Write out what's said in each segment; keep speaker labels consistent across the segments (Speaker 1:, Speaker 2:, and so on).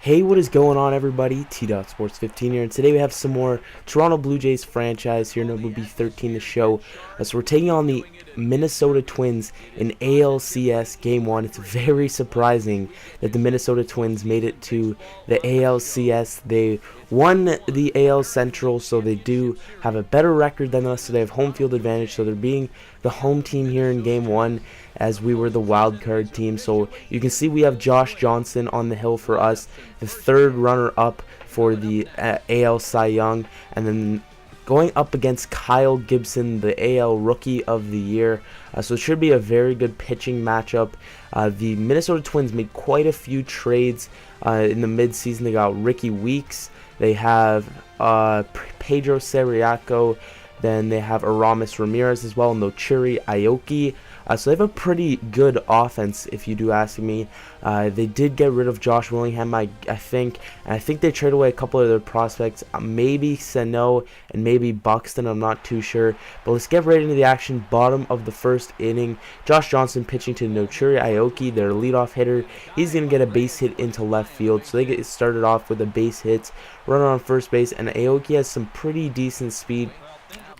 Speaker 1: Hey, what is going on, everybody? T.Sports15 here, and today we have some more Toronto Blue Jays franchise here in MLB 13 to show. So we're taking on the Minnesota Twins in ALCS Game 1. It's very surprising that the Minnesota Twins made it to the ALCS. They won the AL Central, so they do have a better record than us, so they have home field advantage, so they're being the home team here in Game 1 as we were the wild card team. So you can see we have Josh Johnson on the hill for us, the third runner-up for the AL Cy Young, and then going up against Kyle Gibson, the AL Rookie of the Year. So it should be a very good pitching matchup. The Minnesota Twins made quite a few trades in the midseason. They got Ricky Weeks, they have Pedro Cerriaco, then they have Aramis Ramirez as well, and Nochiri Aoki. So they have a pretty good offense, if you do ask me. They did get rid of Josh Willingham, I think. And I think they traded away a couple of their prospects. Maybe Sano and maybe Buxton, I'm not too sure. But let's get right into the action. Bottom of the first inning. Josh Johnson pitching to Nochiri Aoki, their leadoff hitter. He's going to get a base hit into left field. So they get started off with a base hit, runner on first base. And Aoki has some pretty decent speed.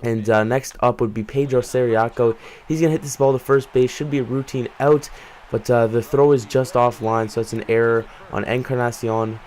Speaker 1: And next up would be Pedro Cerriaco. He's going to hit this ball to first base. Should be a routine out, but the throw is just offline, so it's an error on Encarnacion.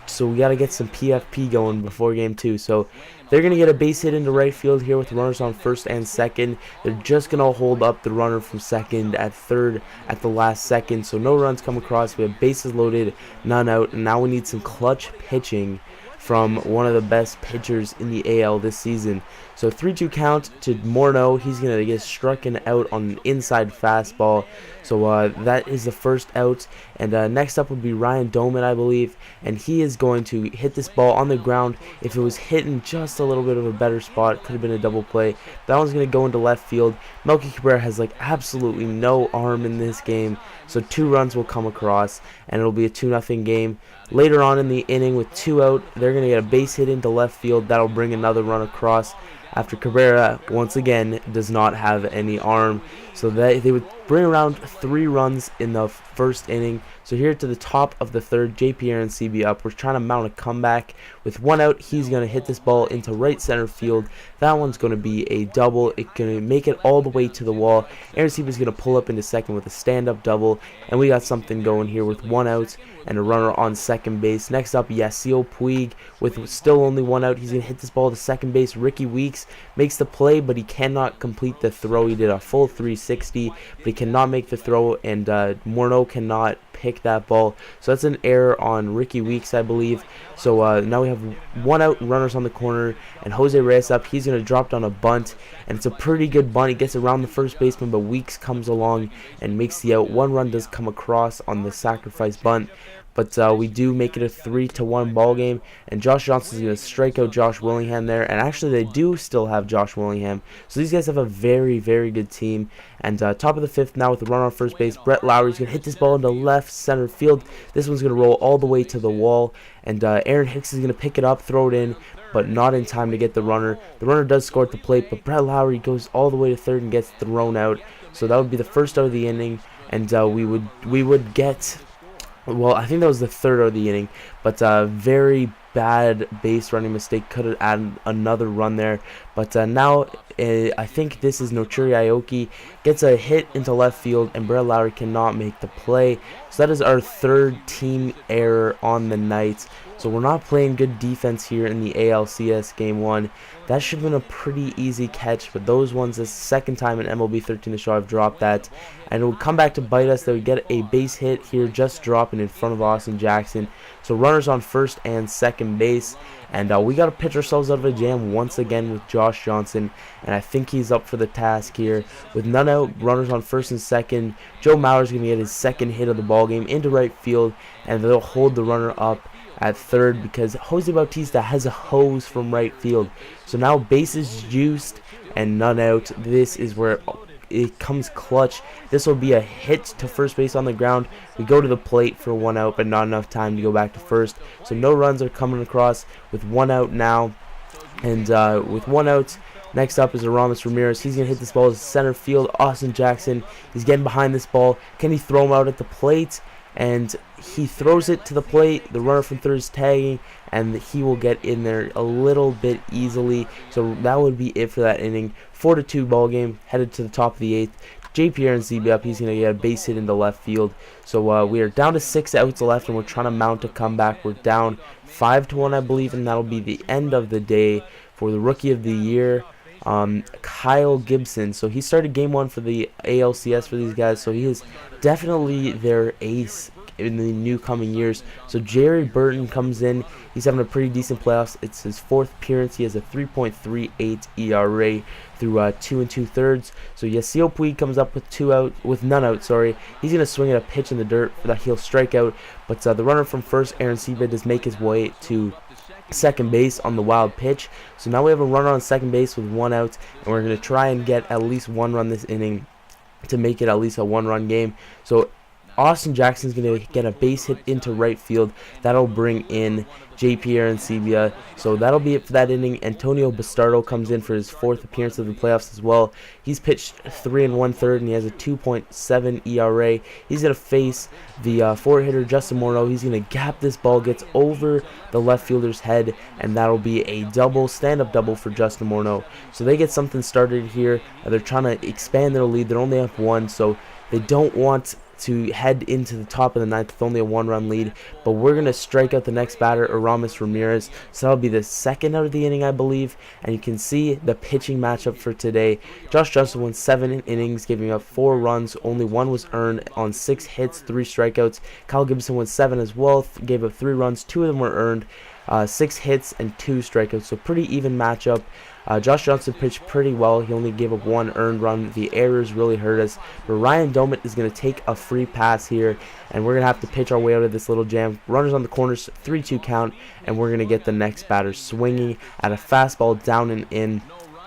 Speaker 1: So we got to get some PFP going before game 2. So they're going to get a base hit into right field here with runners on first and second. They're just going to hold up the runner from second at third at the last second. So no runs come across. We have bases loaded, none out. And now we need some clutch pitching from one of the best pitchers in the AL this season. So 3-2 count to Morneau. He's going to get struck out on an inside fastball. So that is the first out. And next up would be Ryan Doman, I believe. And he is going to hit this ball on the ground. If it was hitting just a little bit of a better spot, could have been a double play. That one's going to go into left field. Melky Cabrera has like absolutely no arm in this game. So 2 runs will come across, and it'll be a 2-0 game. Later on in the inning with 2 out, they're going to get a base hit into left field. That'll bring another run across after Cabrera, once again, does not have any arm. So they would bring around 3 runs in the first inning. So here to the top of the third, JP Arencibia up. We're trying to mount a comeback. With 1 out, he's going to hit this ball into right center field. That one's going to be a double. It's going to make it all the way to the wall. Arencibia is going to pull up into second with a stand-up double. And we got something going here with 1 out and a runner on second base. Next up, Yasiel Puig with still only 1 out. He's going to hit this ball to second base. Ricky Weeks makes the play, but he cannot complete the throw. He did a full 360, but he cannot make the throw, and Morneau cannot pick that ball. So that's an error on Ricky Weeks, I believe. So now we have 1 out, runners on the corner, and Jose Reyes up. He's going to drop down a bunt, and it's a pretty good bunt. He gets around the first baseman, but Weeks comes along and makes the out. 1 run does come across on the sacrifice bunt, but we do make it a 3-1 ball game, and Josh Johnson is going to strike out Josh Willingham there. And actually, they do still have Josh Willingham, so these guys have a very, very good team. And top of the 5th now with the runner on first base, Brett Lowry is going to hit this ball into left center field. This one's going to roll all the way to the wall, and Aaron Hicks is going to pick it up, throw it in, but not in time to get the runner. The runner does score at the plate, but Brett Lowry goes all the way to third and gets thrown out. So that would be the first out of the inning, and we would get. Well, I think that was the third out of the inning, but very bad base running mistake. Could have added another run there, but now I think this is Nochiri Aoki gets a hit into left field, and Brett Lowry cannot make the play. So that is our 3rd team error on the night. So we're not playing good defense here in the ALCS Game 1. That should have been a pretty easy catch, but those ones, the second time in MLB 13 to show, I've dropped that. And it would come back to bite us. They would get a base hit here, just dropping in front of Austin Jackson. So runners on first and second base. And we got to pitch ourselves out of a jam once again with Josh Johnson. And I think he's up for the task here. With none out, runners on first and second. Joe Mauer's going to get his second hit of the ballgame into right field. And they'll hold the runner up at third because Jose Bautista has a hose from right field. So now bases juiced and none out. This is where it comes clutch. This will be a hit to first base on the ground. We go to the plate for 1 out, but not enough time to go back to first. So no runs are coming across with 1 out now. And with 1 out, next up is Aramis Ramirez. He's going to hit this ball to center field. Austin Jackson, he's getting behind this ball. Can he throw him out at the plate? and he throws it to the plate. The runner from third is tagging, and he will get in there a little bit easily. So that would be it for that inning. 4-2 ball game, headed to the top of the 8th. JP Aronsebi up. He's going to get a base hit into left field. So we are down to 6 outs left, and we're trying to mount a comeback. We're down 5-1, I believe, and that'll be the end of the day for the Rookie of the Year, Kyle Gibson. So he started game 1 for the ALCS for these guys, so he is definitely their ace in the new coming years. So Jerry Burton comes in. He's having a pretty decent playoffs. It's his 4th appearance. He has a 3.38 ERA through 2 2/3. So Yasiel Puig comes up with none out. Sorry, he's gonna swing at a pitch in the dirt that he'll strike out. But the runner from first, Aronsebi, does make his way to second base on the wild pitch. So now we have a runner on second base with 1 out, and we're gonna try and get at least 1 run this inning to make it at least a 1-run game. So Austin Jackson's going to get a base hit into right field. That'll bring in JP Aronsebi. So that'll be it for that inning. Antonio Bastardo comes in for his 4th appearance of the playoffs as well. He's pitched 3 1/3, and he has a 2.7 ERA. He's going to face the 4-hitter Justin Morneau. He's going to gap this ball, gets over the left fielder's head, and that'll be a double, stand-up double for Justin Morneau. So they get something started here. They're trying to expand their lead. They're only up 1, so they don't want to head into the top of the 9th with only a 1-run lead, but we're going to strike out the next batter, Aramis Ramirez. So that'll be the 2nd out of the inning, I believe, and you can see the pitching matchup for today. Josh Johnson went 7 innings, giving up 4 runs, only 1 was earned on 6 hits, 3 strikeouts. Kyle Gibson went 7 as well, gave up 3 runs, 2 of them were earned, 6 hits and 2 strikeouts, so pretty even matchup. Josh Johnson pitched pretty well. He only gave up 1 earned run. The errors really hurt us. But Ryan Domit is going to take a free pass here, and we're going to have to pitch our way out of this little jam. Runners on the corners, 3-2 count, and we're going to get the next batter swinging at a fastball down and in.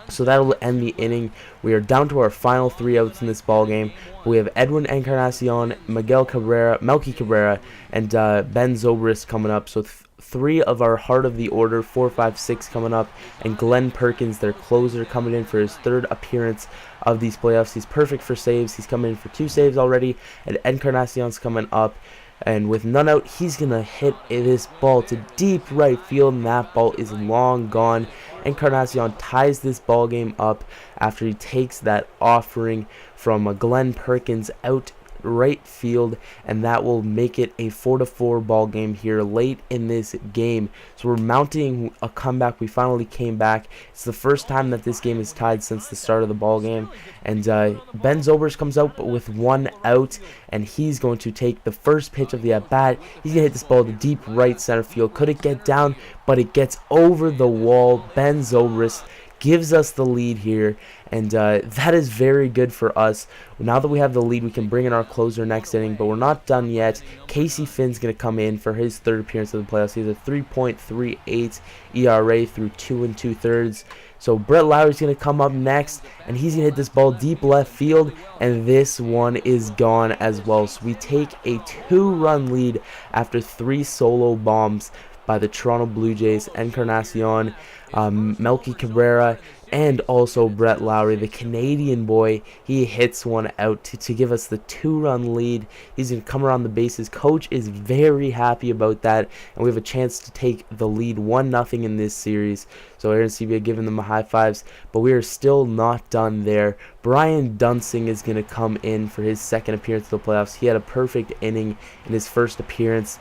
Speaker 1: So that'll end the inning. We are down to our final 3 outs in this ball game. We have Edwin Encarnacion, Melky Cabrera, and Ben Zobrist coming up. So 3 of our heart of the order, 4, 5, 6 coming up, and Glenn Perkins, their closer, coming in for his 3rd appearance of these playoffs. He's perfect for saves. He's coming in for 2 saves already, and Encarnacion's coming up. And with none out, he's going to hit this ball to deep right field, and that ball is long gone. Encarnacion ties this ball game up after he takes that offering from Glenn Perkins out right field, and that will make it a 4-4 ball game here late in this game. So we're mounting a comeback. We finally came back. It's the first time that this game is tied since the start of the ball game, and Ben Zobrist comes out with 1 out, and he's going to take the first pitch of the at bat. He's gonna hit this ball to deep right center field. Could it get down? But it gets over the wall. Ben Zobrist gives us the lead here, and that is very good for us. Now that we have the lead, we can bring in our closer next inning, but we're not done yet. Casey Finn's going to come in for his 3rd appearance of the playoffs. He has a 3.38 ERA through 2 2/3. So Brett Lowry's going to come up next, and he's going to hit this ball deep left field, and this one is gone as well. So we take a 2-run lead after 3 solo bombs by the Toronto Blue Jays, Encarnacion, Melky Cabrera, and also Brett Lowry, the Canadian boy. He hits one out to give us the 2-run lead. He's going to come around the bases. Coach is very happy about that, and we have a chance to take the lead 1-0 in this series. So Aronsebi giving them a high fives, but we are still not done there. Brian Dunsing is going to come in for his 2nd appearance of the playoffs. He had a perfect inning in his 1st appearance.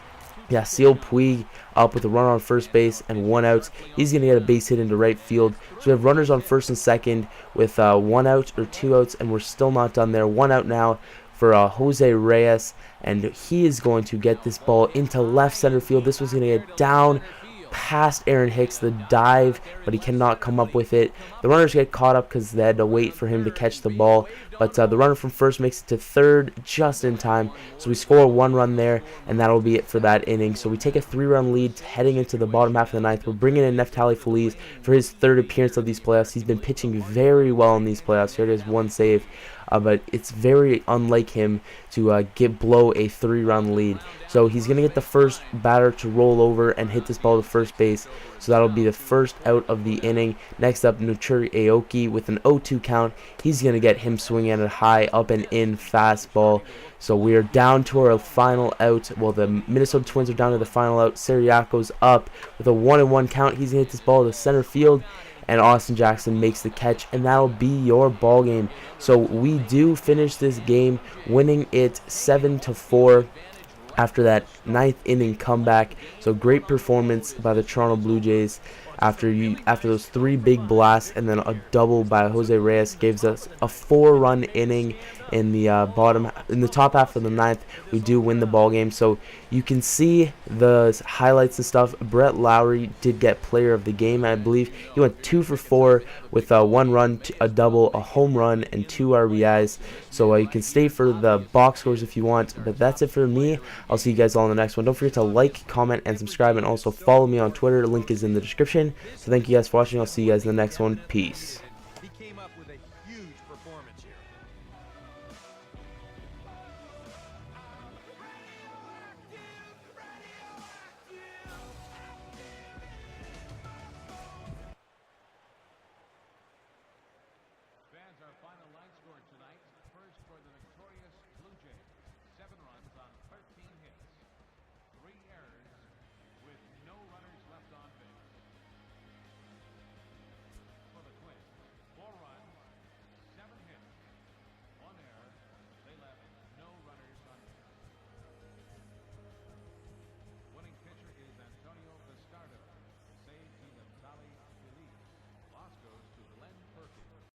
Speaker 1: Yasiel Puig up with a runner on first base and 1 out. He's going to get a base hit into right field. So we have runners on first and second with 1 out or 2 outs, and we're still not done there. 1 out now for Jose Reyes, and he is going to get this ball into left center field. This was going to get down past Aaron Hicks, the dive, but he cannot come up with it. The runners get caught up because they had to wait for him to catch the ball, but the runner from first makes it to 3rd just in time. So we score 1 run there, and that'll be it for that inning. So we take a 3-run lead heading into the bottom half of the 9th. We're bringing in Neftali Feliz for his 3rd appearance of these playoffs. He's been pitching very well in these playoffs. Here it is, 1 save. but it's very unlike him to blow a 3-run lead. So he's going to get the first batter to roll over and hit this ball to first base. So that'll be the first out of the inning. Next up, Nuchuri Aoki with an 0-2 count. He's going to get him swinging at a high up and in fastball. So we are down to our final out. Well, the Minnesota Twins are down to the final out. Siriaco's up with a 1-1 count. He's going to hit this ball to center field, and Austin Jackson makes the catch, and that'll be your ball game. So we do finish this game winning it 7-4 after that 9th inning comeback. So great performance by the Toronto Blue Jays after those 3 big blasts, and then a double by Jose Reyes gives us a 4-run inning in the top half of the 9th. We do win the ball game. So you can see the highlights and stuff. Brett Lowry did get player of the game, I believe. He went 2 for 4 with a 1 run, a double, a home run, and 2 RBIs. So you can stay for the box scores if you want. But that's it for me. I'll see you guys all in the next one. Don't forget to like, comment, and subscribe, and also follow me on Twitter. Link is in the description. So thank you guys for watching. I'll see you guys in the next one. Peace.